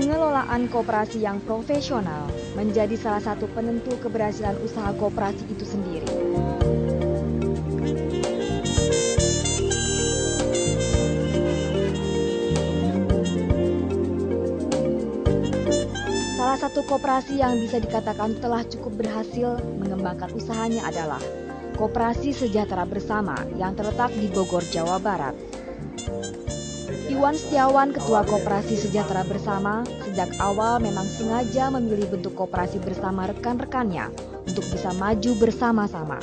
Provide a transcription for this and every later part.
Pengelolaan koperasi yang profesional menjadi salah satu penentu keberhasilan usaha koperasi itu sendiri. Salah satu koperasi yang bisa dikatakan telah cukup berhasil mengembangkan usahanya adalah Koperasi Sejahtera Bersama yang terletak di Bogor, Jawa Barat. Iwan Setiawan, Ketua Koperasi Sejahtera Bersama, sejak awal memang sengaja memilih bentuk koperasi bersama rekan-rekannya untuk bisa maju bersama-sama.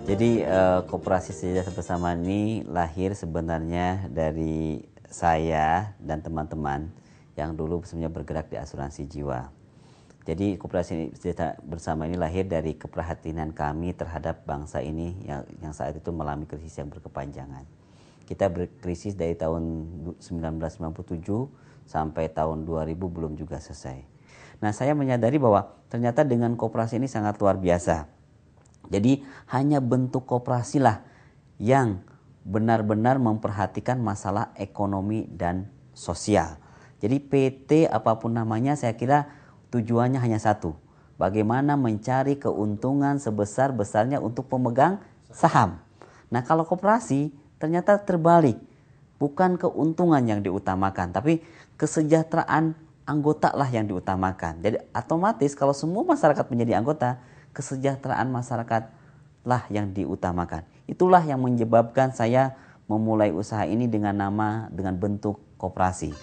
Jadi Koperasi Sejahtera Bersama ini lahir sebenarnya dari saya dan teman-teman yang dulu sebenarnya bergerak di asuransi jiwa. Jadi Koperasi Sejahtera Bersama ini lahir dari keprihatinan kami terhadap bangsa ini yang saat itu mengalami krisis yang berkepanjangan. Kita berkrisis dari tahun 1997 sampai tahun 2000 belum juga selesai. Nah, saya menyadari bahwa ternyata dengan koperasi ini sangat luar biasa. Jadi hanya bentuk koperasi lah yang benar-benar memperhatikan masalah ekonomi dan sosial. Jadi PT apapun namanya saya kira tujuannya hanya satu. Bagaimana mencari keuntungan sebesar-besarnya untuk pemegang saham. Nah, kalau koperasi ternyata terbalik, bukan keuntungan yang diutamakan, tapi kesejahteraan anggota lah yang diutamakan. Jadi otomatis kalau semua masyarakat menjadi anggota, kesejahteraan masyarakat lah yang diutamakan. Itulah yang menyebabkan saya memulai usaha ini dengan bentuk koperasi.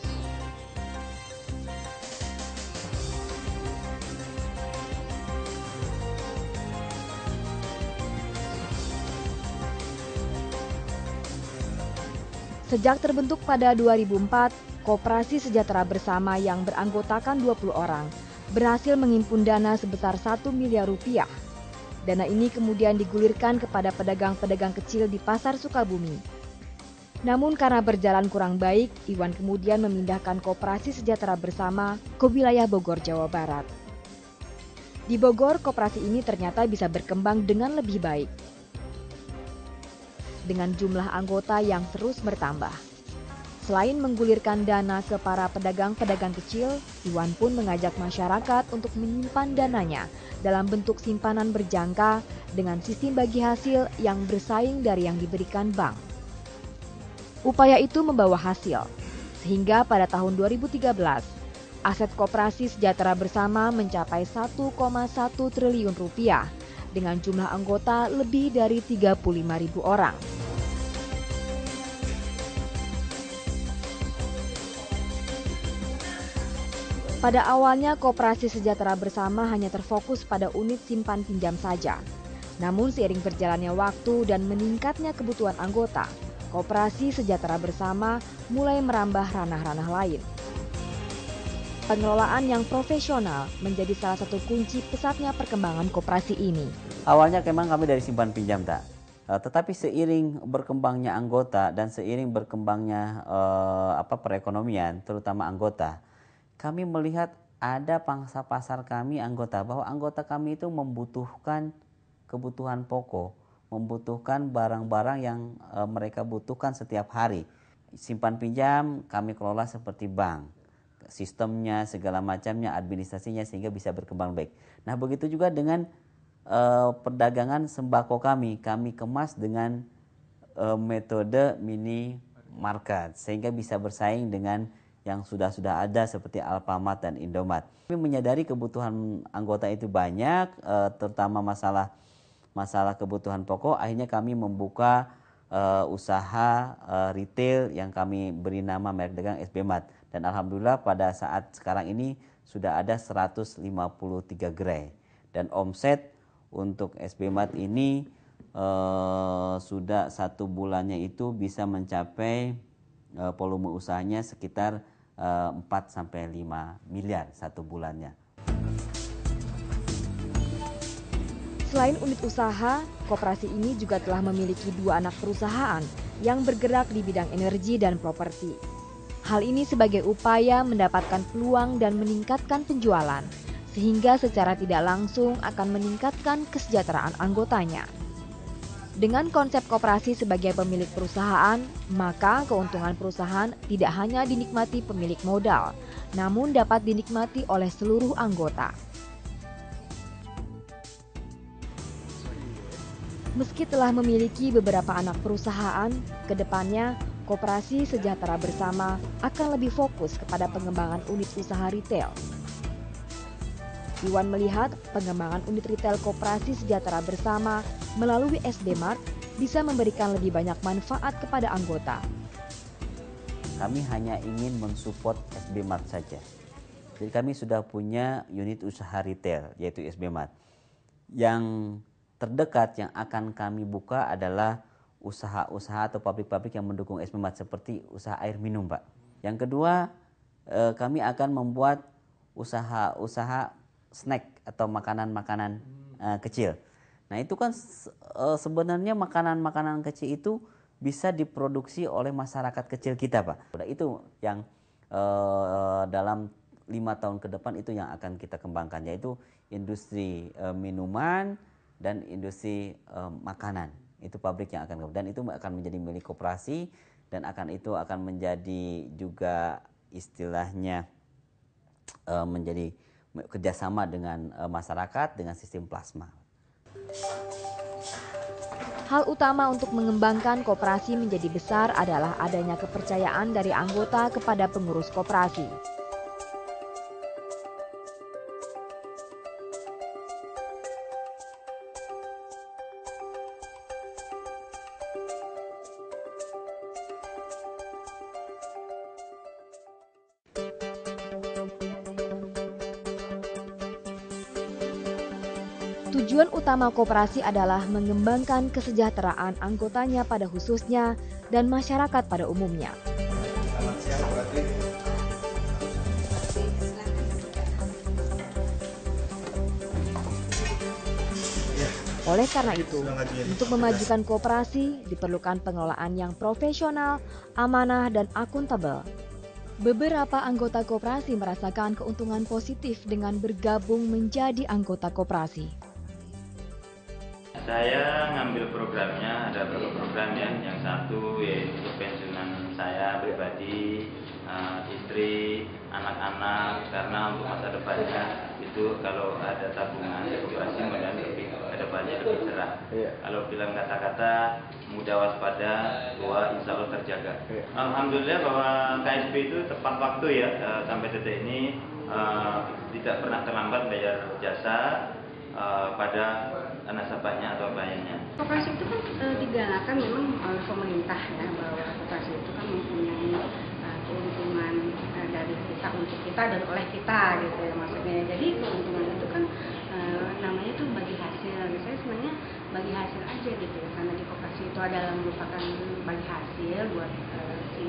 Sejak terbentuk pada 2004, Koperasi Sejahtera Bersama yang beranggotakan 20 orang berhasil menghimpun dana sebesar 1 miliar rupiah. Dana ini kemudian digulirkan kepada pedagang-pedagang kecil di Pasar Sukabumi. Namun karena berjalan kurang baik, Iwan kemudian memindahkan Koperasi Sejahtera Bersama ke wilayah Bogor, Jawa Barat. Di Bogor, koperasi ini ternyata bisa berkembang dengan lebih baik, dengan jumlah anggota yang terus bertambah. Selain menggulirkan dana ke para pedagang-pedagang kecil, Iwan pun mengajak masyarakat untuk menyimpan dananya dalam bentuk simpanan berjangka dengan sistem bagi hasil yang bersaing dari yang diberikan bank. Upaya itu membawa hasil, sehingga pada tahun 2013, aset Koperasi Sejahtera Bersama mencapai 1,1 triliun rupiah dengan jumlah anggota lebih dari 35.000 orang. Pada awalnya, Koperasi Sejahtera Bersama hanya terfokus pada unit simpan pinjam saja. Namun seiring berjalannya waktu dan meningkatnya kebutuhan anggota, Koperasi Sejahtera Bersama mulai merambah ranah-ranah lain. Pengelolaan yang profesional menjadi salah satu kunci pesatnya perkembangan koperasi ini. Awalnya memang kami dari simpan pinjam, tak. Tetapi seiring berkembangnya anggota dan seiring berkembangnya perekonomian, terutama anggota, kami melihat ada pangsa pasar kami anggota, bahwa anggota kami itu membutuhkan kebutuhan pokok, membutuhkan barang-barang yang mereka butuhkan setiap hari. Simpan pinjam kami kelola seperti bank, sistemnya segala macamnya, administrasinya sehingga bisa berkembang baik. Nah, begitu juga dengan perdagangan sembako kami kemas dengan metode mini market sehingga bisa bersaing dengan yang sudah ada seperti Alfamart dan Indomaret. Kami menyadari kebutuhan anggota itu banyak, terutama masalah kebutuhan pokok. Akhirnya kami membuka usaha retail yang kami beri nama merek dagang SB Mart. Dan alhamdulillah pada saat sekarang ini sudah ada 153 gerai. Dan omset untuk SB Mart ini sudah 1 bulannya itu bisa mencapai volume usahanya sekitar 4-5 miliar 1 bulannya. Selain unit usaha, koperasi ini juga telah memiliki 2 anak perusahaan yang bergerak di bidang energi dan properti. Hal ini sebagai upaya mendapatkan peluang dan meningkatkan penjualan, sehingga secara tidak langsung akan meningkatkan kesejahteraan anggotanya. Dengan konsep koperasi sebagai pemilik perusahaan, maka keuntungan perusahaan tidak hanya dinikmati pemilik modal, namun dapat dinikmati oleh seluruh anggota. Meski telah memiliki beberapa anak perusahaan, kedepannya Koperasi Sejahtera Bersama akan lebih fokus kepada pengembangan unit usaha retail. Iwan melihat pengembangan unit retail Koperasi Sejahtera Bersama melalui SB Mart bisa memberikan lebih banyak manfaat kepada anggota. Kami hanya ingin mensupport SB Mart saja. Jadi kami sudah punya unit usaha retail yaitu SB Mart. Yang terdekat yang akan kami buka adalah usaha-usaha atau pabrik-pabrik yang mendukung SB Mart seperti usaha air minum, Pak. Yang kedua, kami akan membuat usaha-usaha snack atau makanan-makanan kecil. Nah itu kan sebenarnya makanan-makanan kecil itu bisa diproduksi oleh masyarakat kecil kita, Pak. Itu yang dalam 5 tahun ke depan itu yang akan kita kembangkan, yaitu industri minuman dan industri makanan. Itu pabrik yang akan, dan itu akan menjadi milik koperasi, dan itu akan menjadi juga istilahnya menjadi kerjasama dengan masyarakat dengan sistem plasma. Hal utama untuk mengembangkan koperasi menjadi besar adalah adanya kepercayaan dari anggota kepada pengurus koperasi. Tujuan utama koperasi adalah mengembangkan kesejahteraan anggotanya pada khususnya dan masyarakat pada umumnya. Oleh karena itu, untuk memajukan koperasi diperlukan pengelolaan yang profesional, amanah, dan akuntabel. Beberapa anggota koperasi merasakan keuntungan positif dengan bergabung menjadi anggota koperasi. Saya ngambil programnya, ada beberapa program ya. Yang satu yaitu pensiunan saya pribadi, istri, anak-anak, karena untuk masa depannya itu kalau ada tabungan di koperasi mudah lebih ke depannya lebih cerah. Kalau bilang kata-kata mudah waspada, tua insya Allah terjaga. Alhamdulillah bahwa KSB itu tepat waktu ya, sampai detik ini tidak pernah terlambat bayar jasa pada nasabahnya atau kliennya. Koperasi itu kan digalakkan memang oleh pemerintah ya, bahwa koperasi itu kan mempunyai keuntungan dari kita untuk kita dan oleh kita gitu ya maksudnya. Jadi keuntungan itu kan namanya tuh bagi hasil. Saya sebenarnya bagi hasil aja gitu ya, karena di koperasi itu adalah merupakan bagi hasil buat si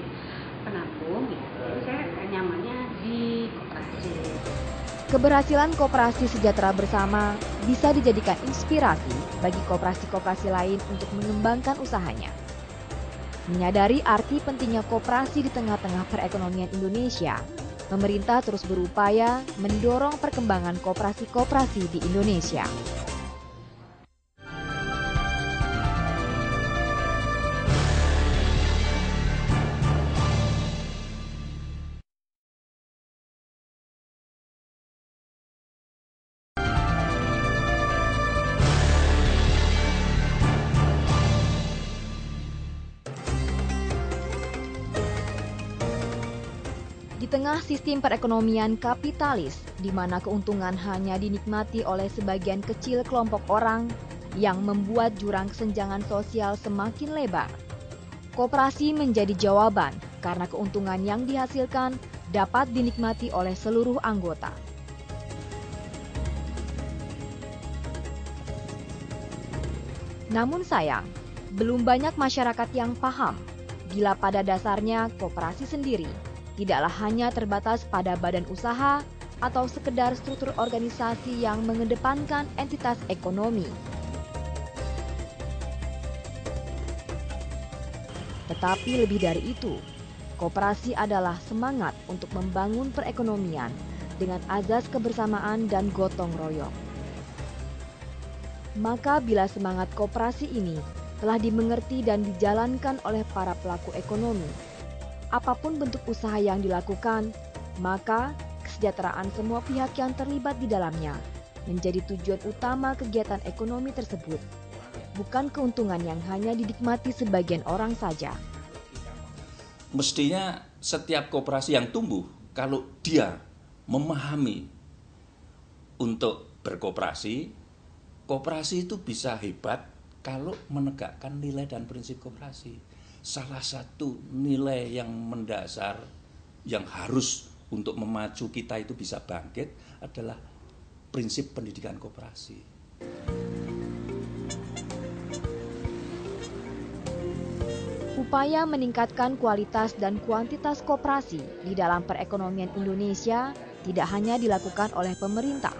penabung gitu. Jadi saya nyamannya di koperasi. Keberhasilan Koperasi Sejahtera Bersama bisa dijadikan inspirasi bagi koperasi-koperasi lain untuk mengembangkan usahanya. Menyadari arti pentingnya koperasi di tengah-tengah perekonomian Indonesia, pemerintah terus berupaya mendorong perkembangan koperasi-koperasi di Indonesia. Di tengah sistem perekonomian kapitalis, di mana keuntungan hanya dinikmati oleh sebagian kecil kelompok orang yang membuat jurang kesenjangan sosial semakin lebar, koperasi menjadi jawaban karena keuntungan yang dihasilkan dapat dinikmati oleh seluruh anggota. Namun sayang, belum banyak masyarakat yang paham bila pada dasarnya koperasi sendiri tidaklah hanya terbatas pada badan usaha atau sekedar struktur organisasi yang mengedepankan entitas ekonomi. Tetapi lebih dari itu, koperasi adalah semangat untuk membangun perekonomian dengan azas kebersamaan dan gotong royong. Maka bila semangat koperasi ini telah dimengerti dan dijalankan oleh para pelaku ekonomi. Apapun bentuk usaha yang dilakukan, maka kesejahteraan semua pihak yang terlibat di dalamnya menjadi tujuan utama kegiatan ekonomi tersebut, bukan keuntungan yang hanya dinikmati sebagian orang saja. Mestinya setiap koperasi yang tumbuh, kalau dia memahami untuk berkoperasi, koperasi itu bisa hebat kalau menegakkan nilai dan prinsip koperasi. Salah satu nilai yang mendasar yang harus untuk memacu kita itu bisa bangkit adalah prinsip pendidikan koperasi. Upaya meningkatkan kualitas dan kuantitas koperasi di dalam perekonomian Indonesia tidak hanya dilakukan oleh pemerintah,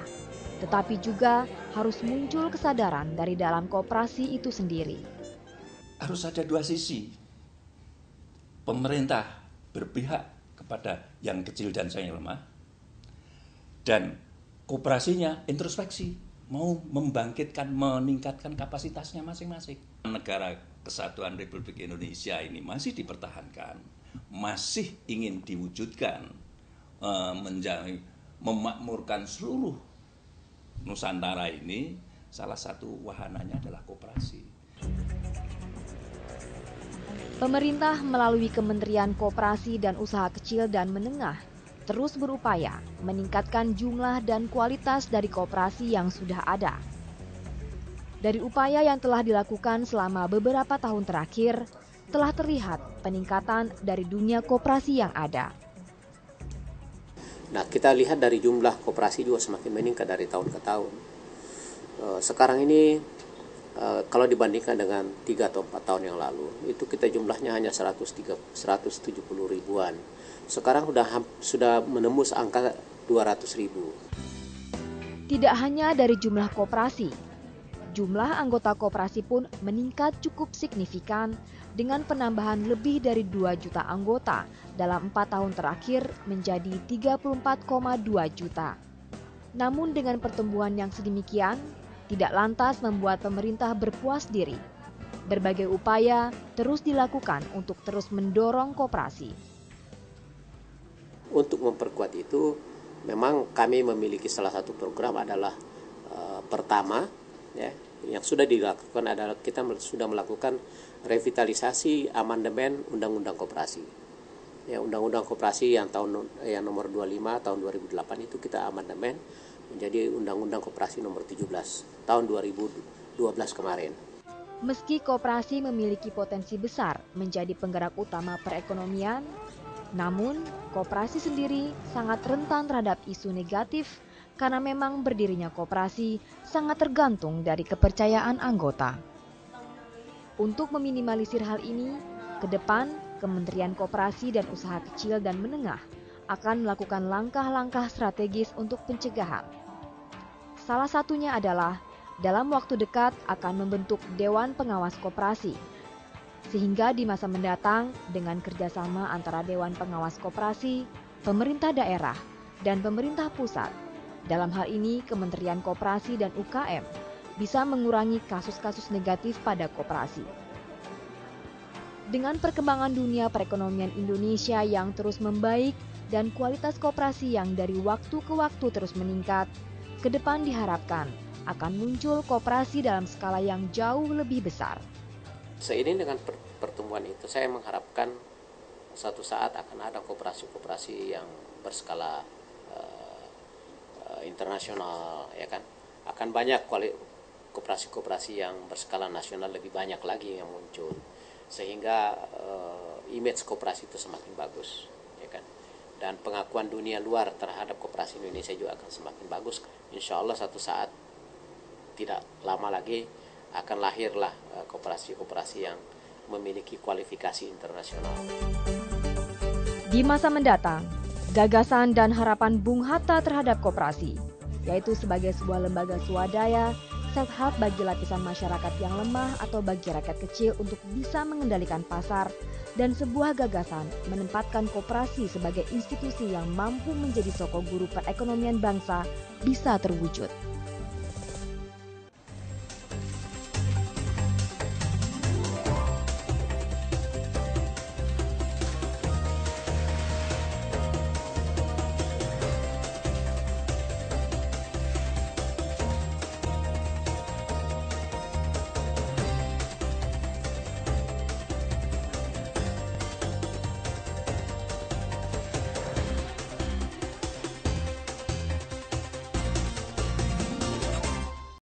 tetapi juga harus muncul kesadaran dari dalam koperasi itu sendiri. Harus ada dua sisi. Pemerintah berpihak kepada yang kecil dan yang lemah, dan koperasinya introspeksi, mau membangkitkan, meningkatkan kapasitasnya masing-masing. Negara Kesatuan Republik Indonesia ini masih dipertahankan, masih ingin diwujudkan, memakmurkan seluruh Nusantara ini, salah satu wahananya adalah koperasi. Pemerintah melalui Kementerian Koperasi dan Usaha Kecil dan Menengah terus berupaya meningkatkan jumlah dan kualitas dari koperasi yang sudah ada. Dari upaya yang telah dilakukan selama beberapa tahun terakhir, telah terlihat peningkatan dari dunia koperasi yang ada. Nah, kita lihat dari jumlah koperasi juga semakin meningkat dari tahun ke tahun. Sekarang ini kalau dibandingkan dengan 3 atau 4 tahun yang lalu, itu kita jumlahnya hanya 170 ribuan. Sekarang sudah menembus angka 200 ribu. Tidak hanya dari jumlah koperasi, jumlah anggota koperasi pun meningkat cukup signifikan dengan penambahan lebih dari 2 juta anggota dalam 4 tahun terakhir menjadi 34,2 juta. Namun dengan pertumbuhan yang sedemikian, tidak lantas membuat pemerintah berpuas diri. Berbagai upaya terus dilakukan untuk terus mendorong koperasi. Untuk memperkuat itu, memang kami memiliki salah satu program adalah pertama, ya, yang sudah dilakukan adalah kita sudah melakukan revitalisasi amandemen Undang-Undang Koperasi. Ya, Undang-Undang Koperasi yang nomor 25 tahun 2008 itu kita amandemen menjadi Undang-Undang Koperasi nomor 17 tahun 2012 kemarin. Meski koperasi memiliki potensi besar menjadi penggerak utama perekonomian, namun koperasi sendiri sangat rentan terhadap isu negatif karena memang berdirinya koperasi sangat tergantung dari kepercayaan anggota. Untuk meminimalisir hal ini, ke depan Kementerian Koperasi dan Usaha Kecil dan Menengah akan melakukan langkah-langkah strategis untuk pencegahan. Salah satunya adalah dalam waktu dekat akan membentuk Dewan Pengawas Koperasi, sehingga di masa mendatang dengan kerjasama antara Dewan Pengawas Koperasi, pemerintah daerah, dan pemerintah pusat, dalam hal ini Kementerian Koperasi dan UKM, bisa mengurangi kasus-kasus negatif pada koperasi. Dengan perkembangan dunia perekonomian Indonesia yang terus membaik dan kualitas koperasi yang dari waktu ke waktu terus meningkat, ke depan diharapkan akan muncul koperasi dalam skala yang jauh lebih besar. Seiring dengan pertumbuhan itu, saya mengharapkan suatu saat akan ada koperasi-koperasi yang berskala internasional, ya kan. Akan banyak koperasi-koperasi yang berskala nasional lebih banyak lagi yang muncul, sehingga image koperasi itu semakin bagus, ya kan. Dan pengakuan dunia luar terhadap koperasi Indonesia juga akan semakin bagus. Insya Allah suatu saat tidak lama lagi akan lahirlah koperasi-koperasi yang memiliki kualifikasi internasional. Di masa mendatang, gagasan dan harapan Bung Hatta terhadap koperasi, yaitu sebagai sebuah lembaga swadaya, self-help bagi lapisan masyarakat yang lemah atau bagi rakyat kecil untuk bisa mengendalikan pasar, dan sebuah gagasan menempatkan koperasi sebagai institusi yang mampu menjadi sokoguru perekonomian bangsa bisa terwujud.